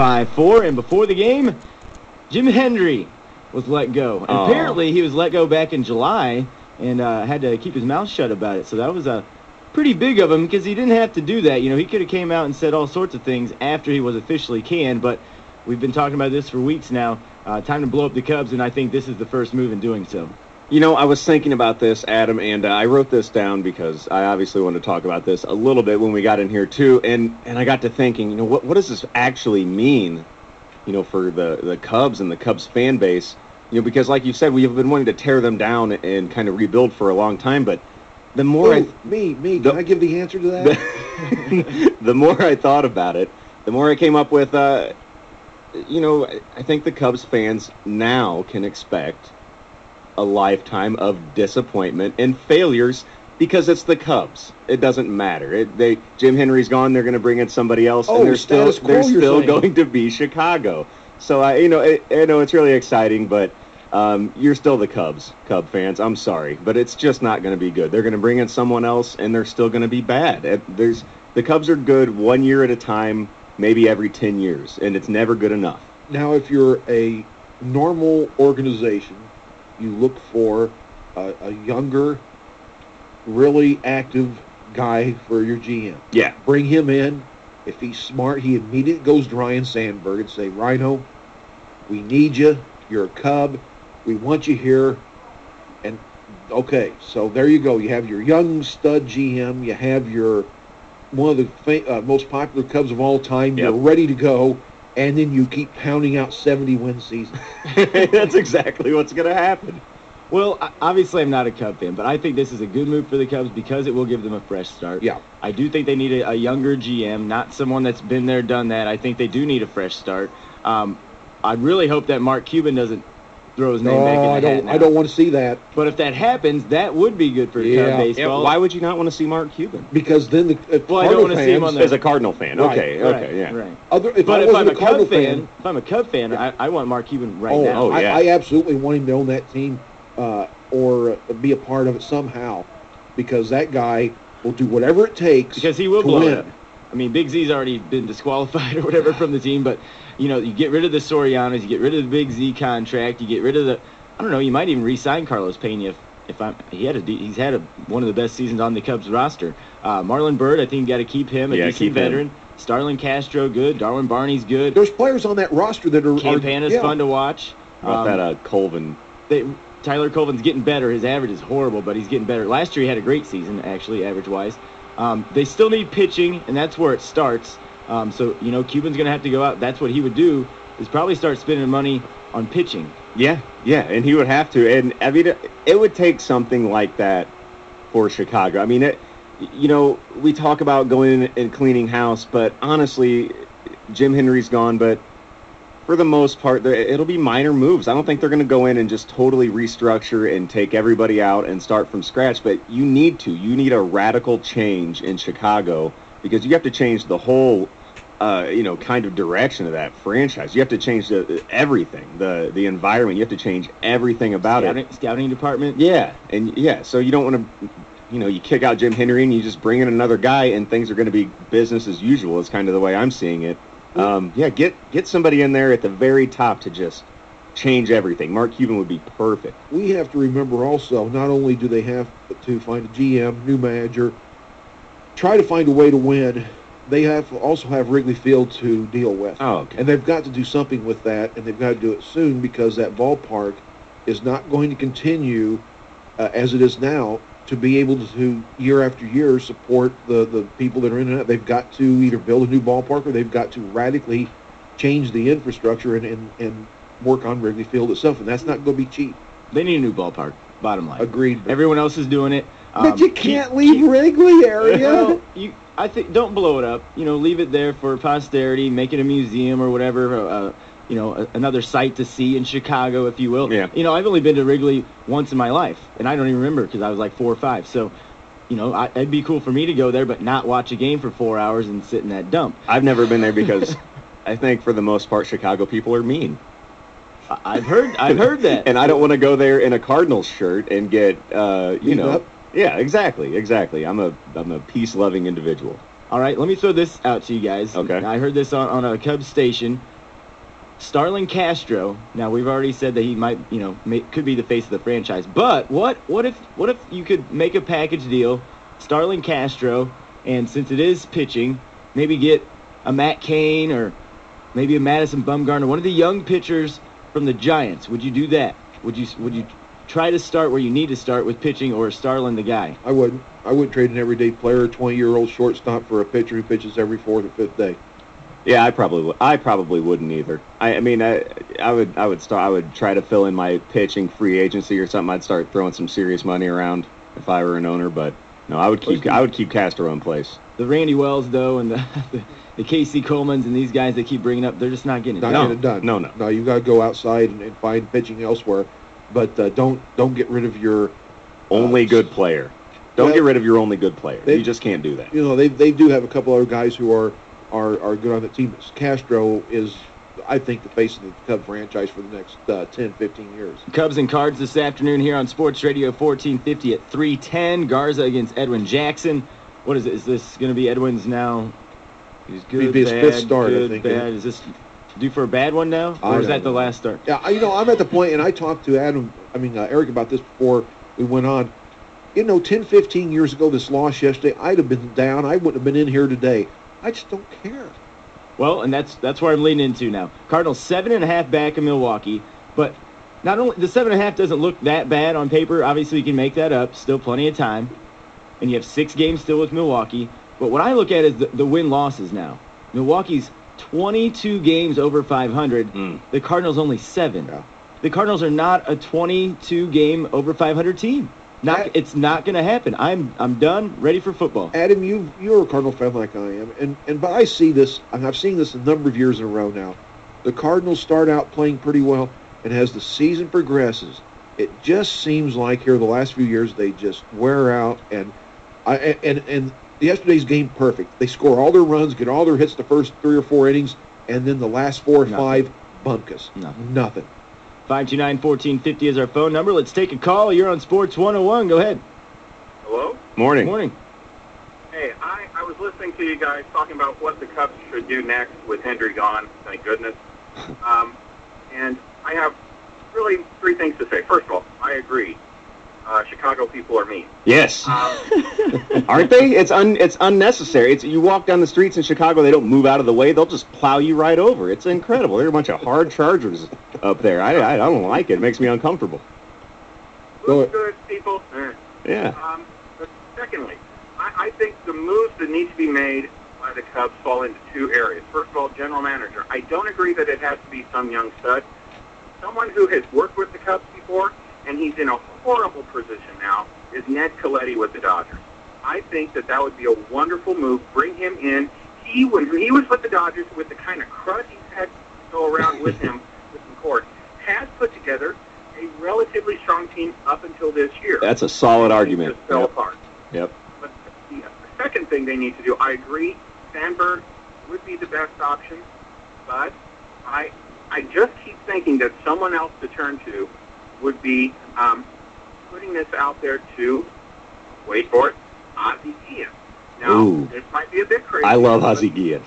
5-4, and before the game, Jim Hendry was let go. And apparently, he was let go back in July and had to keep his mouth shut about it. So that was pretty big of him because he didn't have to do that. You know, he could have came out and said all sorts of things after he was officially canned, but we've been talking about this for weeks now. Time to blow up the Cubs, and I think this is the first move in doing so. You know, I was thinking about this, Adam, and I wrote this down because I obviously wanted to talk about this a little bit when we got in here, too. And I got to thinking, you know, what does this actually mean, you know, for the Cubs and the Cubs fan base? You know, because like you said, we have been wanting to tear them down and kind of rebuild for a long time. But the more Can I give the answer to that? The more I thought about it, the more I came up with, you know, I think the Cubs fans now can expect a lifetime of disappointment and failures because it's the Cubs. It doesn't matter. Jim Henry's gone. They're going to bring in somebody else, and they're still going to be Chicago. So I know it's really exciting, but you're still the Cub fans. I'm sorry, but it's just not going to be good. They're going to bring in someone else, and they're still going to be bad. The Cubs are good 1 year at a time, maybe every 10 years, and it's never good enough. Now, if you're a normal organization, you look for a younger, really active guy for your GM. Yeah. Bring him in. If he's smart, he immediately goes to Ryan Sandberg and say, Rhino, we need you. You're a Cub. We want you here. And, okay, so there you go. You have your young stud GM. You have your one of the most popular Cubs of all time. Yep. You're ready to go. And then you keep pounding out 70-win seasons. That's exactly what's going to happen. Well, obviously I'm not a Cub fan, but I think this is a good move for the Cubs because it will give them a fresh start. Yeah. I do think they need a younger GM, not someone that's been there, done that. I think they do need a fresh start. I really hope that Mark Cuban doesn't throw his name back in the hat now. I don't want to see that. But if that happens, that would be good for Cub baseball. Yeah, why would you not want to see Mark Cuban? Because then I don't want to see him on as a Cardinal fan. Right, okay, yeah. Right. If I'm a Cub fan, I want Mark Cuban now. I absolutely want him to own that team or be a part of it somehow, because that guy will do whatever it takes. Because he will blow it up. I mean, Big Z's already been disqualified or whatever from the team, but you know, you get rid of the Sorianos, you get rid of the Big Z contract, you get rid of I don't know, you might even re-sign Carlos Pena he's had one of the best seasons on the Cubs roster. Marlon Byrd, I think you got to keep him, a decent veteran. Starlin Castro, good. Darwin Barney's good. There's players on that roster that are... Campana's fun to watch. About that Colvin. Tyler Colvin's getting better. His average is horrible, but he's getting better. Last year he had a great season, actually, average-wise. They still need pitching, and that's where it starts. So, you know, Cuban's going to have to go out. That's what he would do, is probably start spending money on pitching. Yeah, and he would have to. And, I mean, it would take something like that for Chicago. I mean, you know, we talk about going in and cleaning house, but honestly, Jim Henry's gone, but for the most part, it'll be minor moves. I don't think they're going to go in and just totally restructure and take everybody out and start from scratch, but you need a radical change in Chicago because you have to change the whole kind of direction of that franchise. You have to change everything, the environment. You have to change everything about it. Scouting department. Yeah, so you don't want to, you kick out Jim Henry and you just bring in another guy and things are going to be business as usual. Is kind of the way I'm seeing it. Get somebody in there at the very top to just change everything. Mark Cuban would be perfect. We have to remember also, not only do they have to find a GM, new manager, try to find a way to win, they also have Wrigley Field to deal with. Oh, okay. And they've got to do something with that, and they've got to do it soon because that ballpark is not going to continue as it is now to be able to, year after year, support the people that are in it. They've got to either build a new ballpark or they've got to radically change the infrastructure and work on Wrigley Field itself, and that's not going to be cheap. They need a new ballpark, bottom line. Agreed. Everyone else is doing it. But you can't leave Wrigley area. Well, I think don't blow it up. Leave it there for posterity, make it a museum or whatever, another site to see in Chicago, if you will. Yeah. I've only been to Wrigley once in my life, and I don't even remember because I was like 4 or 5. So, it'd be cool for me to go there, but not watch a game for 4 hours and sit in that dump. I've never been there because I think for the most part Chicago people are mean. I've heard that. And I don't want to go there in a Cardinals shirt and get, up. Yeah, exactly. I'm a peace-loving individual. All right, let me throw this out to you guys. Okay. I heard this on a Cubs station. Starlin Castro. Now we've already said that he might, could be the face of the franchise. But what if you could make a package deal, Starlin Castro, and since it is pitching, maybe get a Matt Cain or maybe a Madison Bumgarner, one of the young pitchers from the Giants. Would you do that? Would you try to start where you need to start with pitching, or is Starlin the guy? I wouldn't. I wouldn't trade an everyday player, 20-year-old shortstop, for a pitcher who pitches every fourth or fifth day. Yeah, I probably wouldn't either. I would try to fill in my pitching free agency or something. I'd start throwing some serious money around if I were an owner, but no, I would keep Castro in place. The Randy Wells though, and the Casey Colemans and these guys they keep bringing up, they're just not getting it done. Not getting it done. No. No, you got to go outside and find pitching elsewhere, but don't get rid of your only good player. Don't get rid of your only good player. You just can't do that. You know, they do have a couple other guys who are good on the team. Castro is, I think, the face of the Cub franchise for the next 10, 15 years. Cubs and Cards this afternoon here on Sports Radio 1450 at 3:10. Garza against Edwin Jackson. What is it? Is this going to be Edwin's now? He's good, It'd be his bad, fifth start, good, I think. bad. Is this due for a bad one now? Or is that the last start? Yeah, I'm at the point, and I talked to Eric about this before we went on. 10, 15 years ago, this loss yesterday, I'd have been down. I wouldn't have been in here today. I just don't care. Well, and that's where I'm leaning into now. Cardinals 7.5 back in Milwaukee, but not only the 7.5 doesn't look that bad on paper. Obviously, you can make that up. Still plenty of time, and you have 6 games still with Milwaukee. But what I look at is the win-losses now. Milwaukee's 22 games over 500. The Cardinals only 7. Yeah. The Cardinals are not a 22-game over 500 team. It's not going to happen. I'm done, ready for football. Adam, you're a Cardinal fan like I am, but I see this, and I've seen this a number of years in a row now. The Cardinals start out playing pretty well, and as the season progresses, it just seems like here the last few years they just wear out. And yesterday's game perfect. They score all their runs, get all their hits the first 3 or 4 innings, and then the last 4 or 5 bunkus. Nothing. 529-1450 is our phone number. Let's take a call. You're on Sports 101. Go ahead. Hello? Morning. Morning. Hey, I was listening to you guys talking about what the Cubs should do next with Hendry gone, thank goodness. And I have really 3 things to say. First of all, I agree. Chicago people are mean. Yes. Aren't they? It's unnecessary. You walk down the streets in Chicago, they don't move out of the way. They'll just plow you right over. It's incredible. They're a bunch of hard chargers up there. I don't like it. It makes me uncomfortable. Good people. Yeah. But secondly, I think the moves that need to be made by the Cubs fall into 2 areas. First of all, general manager. I don't agree that it has to be some young stud. Someone who has worked with the Cubs before, and he's in a horrible position now, is Ned Colletti with the Dodgers. I think that would be a wonderful move. Bring him in. When he was with the Dodgers, with the kind of crud he's had to go around with him, with McCord, has put together a relatively strong team up until this year. That's a solid argument. Just fell apart. Yep. But the second thing they need to do, I agree, Sandberg would be the best option, but I just keep thinking that someone else to turn to would be putting this out there to, wait for it, Ozzie Guillen. Now, this might be a bit crazy. I love Ozzie Guillen.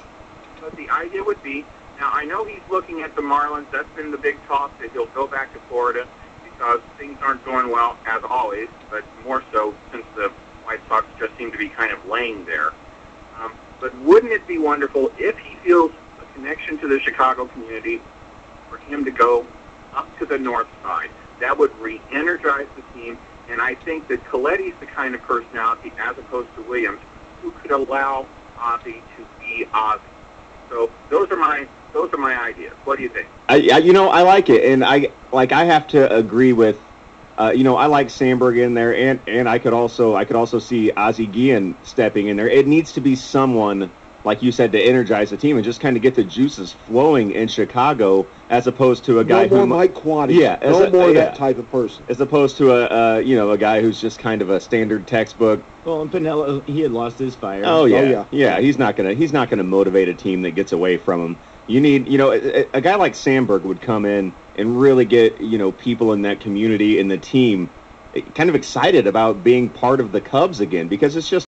But the idea would be, now I know he's looking at the Marlins. That's been the big talk, that he'll go back to Florida because things aren't going well, as always, but more so since the White Sox just seem to be kind of laying there. But wouldn't it be wonderful if he feels a connection to the Chicago community for him to go up to the north side? That would re-energize the team, and I think that Colletti's the kind of personality, as opposed to Williams, who could allow Ozzie to be Ozzie. So those are my ideas. What do you think? I like it, and I have to agree with. I like Sandberg in there, and I could also see Ozzie Guillen stepping in there. It needs to be someone, like you said, to energize the team and just kind of get the juices flowing in Chicago, as opposed to a guy no more Mike Quade. Yeah, no more that type of person. As opposed to a guy who's just kind of a standard textbook. Well, and Pinella, he had lost his fire. Oh yeah. He's not gonna motivate a team that gets away from him. You need, a guy like Sandberg would come in and really get, people in that community and the team kind of excited about being part of the Cubs again, because it's just